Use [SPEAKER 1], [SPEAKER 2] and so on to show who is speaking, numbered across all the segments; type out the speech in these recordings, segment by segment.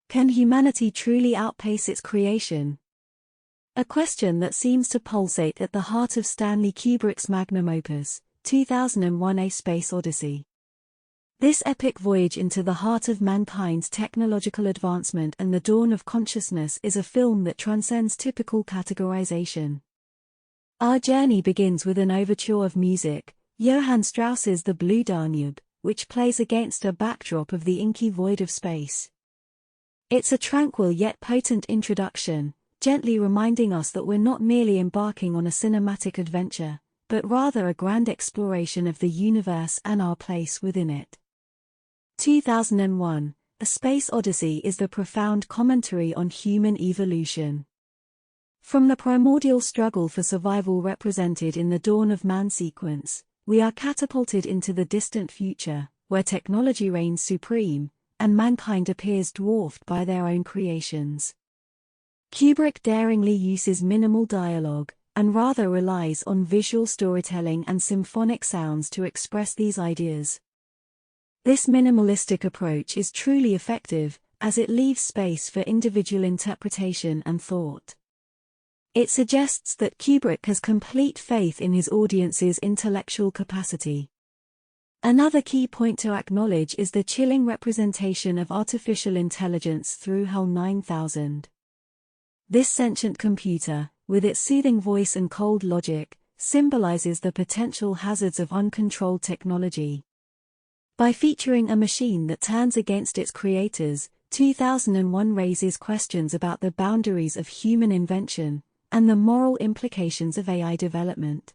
[SPEAKER 1] Can humanity truly outpace its creation? A question that seems to pulsate at the heart of Stanley Kubrick's magnum opus, 2001: A Space Odyssey. This epic voyage into the heart of mankind's technological advancement and the dawn of consciousness is a film that transcends typical categorization. Our journey begins with an overture of music, Johann Strauss's The Blue Danube, which plays against a backdrop of the inky void of space. It's a tranquil yet potent introduction, gently reminding us that we're not merely embarking on a cinematic adventure, but rather a grand exploration of the universe and our place within it. 2001: A Space Odyssey is the profound commentary on human evolution. From the primordial struggle for survival represented in the Dawn of Man sequence, we are catapulted into the distant future, where technology reigns supreme, and mankind appears dwarfed by their own creations. Kubrick daringly uses minimal dialogue, and rather relies on visual storytelling and symphonic sounds to express these ideas. This minimalistic approach is truly effective, as it leaves space for individual interpretation and thought. It suggests that Kubrick has complete faith in his audience's intellectual capacity. Another key point to acknowledge is the chilling representation of artificial intelligence through HAL 9000. This sentient computer, with its soothing voice and cold logic, symbolizes the potential hazards of uncontrolled technology. By featuring a machine that turns against its creators, 2001 raises questions about the boundaries of human invention and the moral implications of AI development.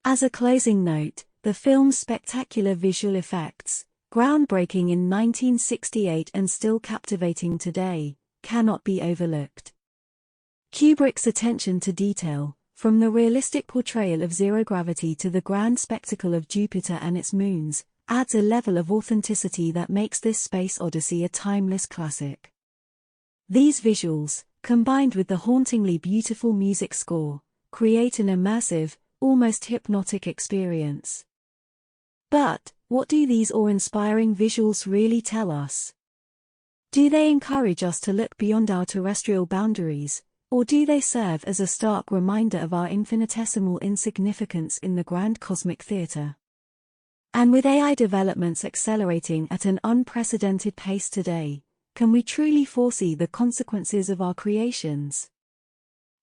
[SPEAKER 1] As a closing note, the film's spectacular visual effects, groundbreaking in 1968 and still captivating today, cannot be overlooked. Kubrick's attention to detail, from the realistic portrayal of zero gravity to the grand spectacle of Jupiter and its moons, adds a level of authenticity that makes this Space Odyssey a timeless classic. These visuals, combined with the hauntingly beautiful music score, create an immersive, almost hypnotic experience. But, what do these awe-inspiring visuals really tell us? Do they encourage us to look beyond our terrestrial boundaries, or do they serve as a stark reminder of our infinitesimal insignificance in the grand cosmic theater? And with AI developments accelerating at an unprecedented pace today, can we truly foresee the consequences of our creations?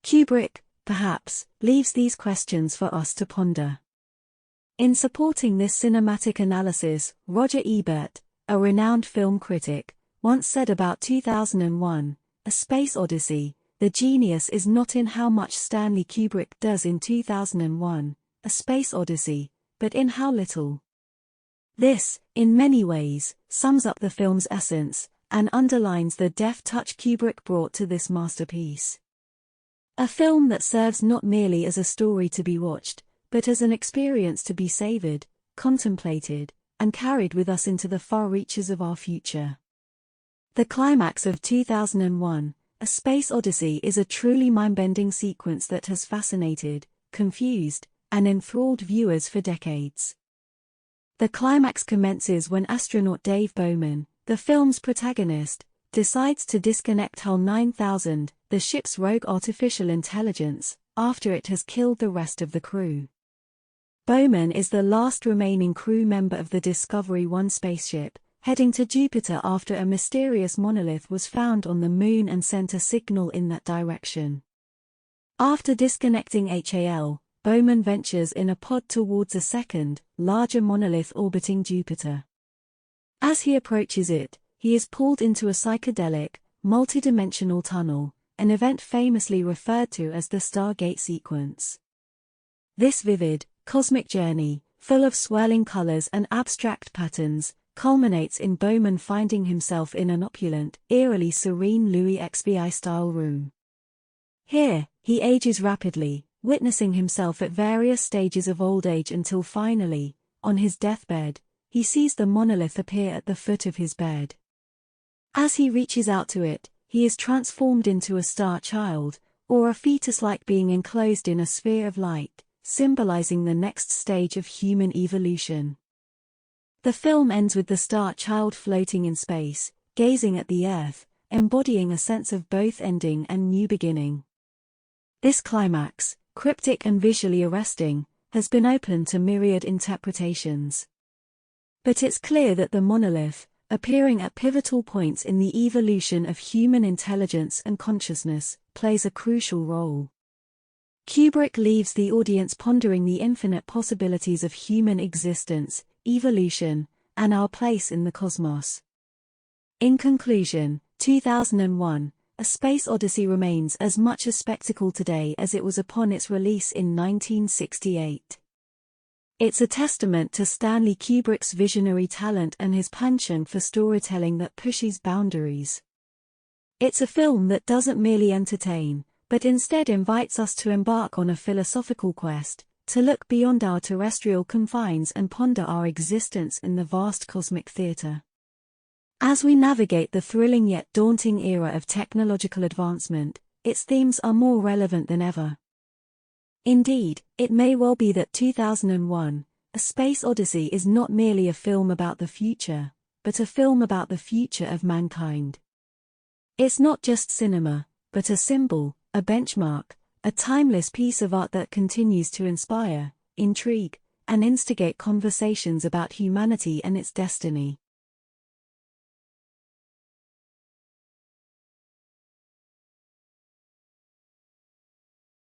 [SPEAKER 1] Kubrick, perhaps, leaves these questions for us to ponder. In supporting this cinematic analysis, Roger Ebert, a renowned film critic, once said about 2001: A Space Odyssey, the genius is not in how much Stanley Kubrick does in 2001: A Space Odyssey, but in how little. This, in many ways, sums up the film's essence, and underlines the deft touch Kubrick brought to this masterpiece. A film that serves not merely as a story to be watched, but as an experience to be savored, contemplated, and carried with us into the far reaches of our future. The climax of 2001, A Space Odyssey, is a truly mind-bending sequence that has fascinated, confused, and enthralled viewers for decades. The climax commences when astronaut Dave Bowman, the film's protagonist, decides to disconnect HAL 9000, the ship's rogue artificial intelligence, after it has killed the rest of the crew. Bowman is the last remaining crew member of the Discovery 1 spaceship, heading to Jupiter after a mysterious monolith was found on the Moon and sent a signal in that direction. After disconnecting HAL, Bowman ventures in a pod towards a second, larger monolith orbiting Jupiter. As he approaches it, he is pulled into a psychedelic, multidimensional tunnel, an event famously referred to as the Stargate sequence. This vivid, cosmic journey, full of swirling colors and abstract patterns, culminates in Bowman finding himself in an opulent, eerily serene Louis XVI-style room. Here, he ages rapidly, witnessing himself at various stages of old age until finally, on his deathbed, he sees the monolith appear at the foot of his bed. As he reaches out to it, he is transformed into a star child, or a fetus-like being enclosed in a sphere of light, symbolizing the next stage of human evolution. The film ends with the star child floating in space, gazing at the Earth, embodying a sense of both ending and new beginning. This climax, cryptic and visually arresting, has been open to myriad interpretations. But it's clear that the monolith, appearing at pivotal points in the evolution of human intelligence and consciousness, plays a crucial role. Kubrick leaves the audience pondering the infinite possibilities of human existence, evolution, and our place in the cosmos. In conclusion, 2001, A Space Odyssey remains as much a spectacle today as it was upon its release in 1968. It's a testament to Stanley Kubrick's visionary talent and his penchant for storytelling that pushes boundaries. It's a film that doesn't merely entertain, but instead invites us to embark on a philosophical quest, to look beyond our terrestrial confines and ponder our existence in the vast cosmic theater. As we navigate the thrilling yet daunting era of technological advancement, its themes are more relevant than ever. Indeed, it may well be that 2001, A Space Odyssey is not merely a film about the future, but a film about the future of mankind. It's not just cinema, but a symbol, a benchmark, a timeless piece of art that continues to inspire, intrigue, and instigate conversations about humanity and its destiny.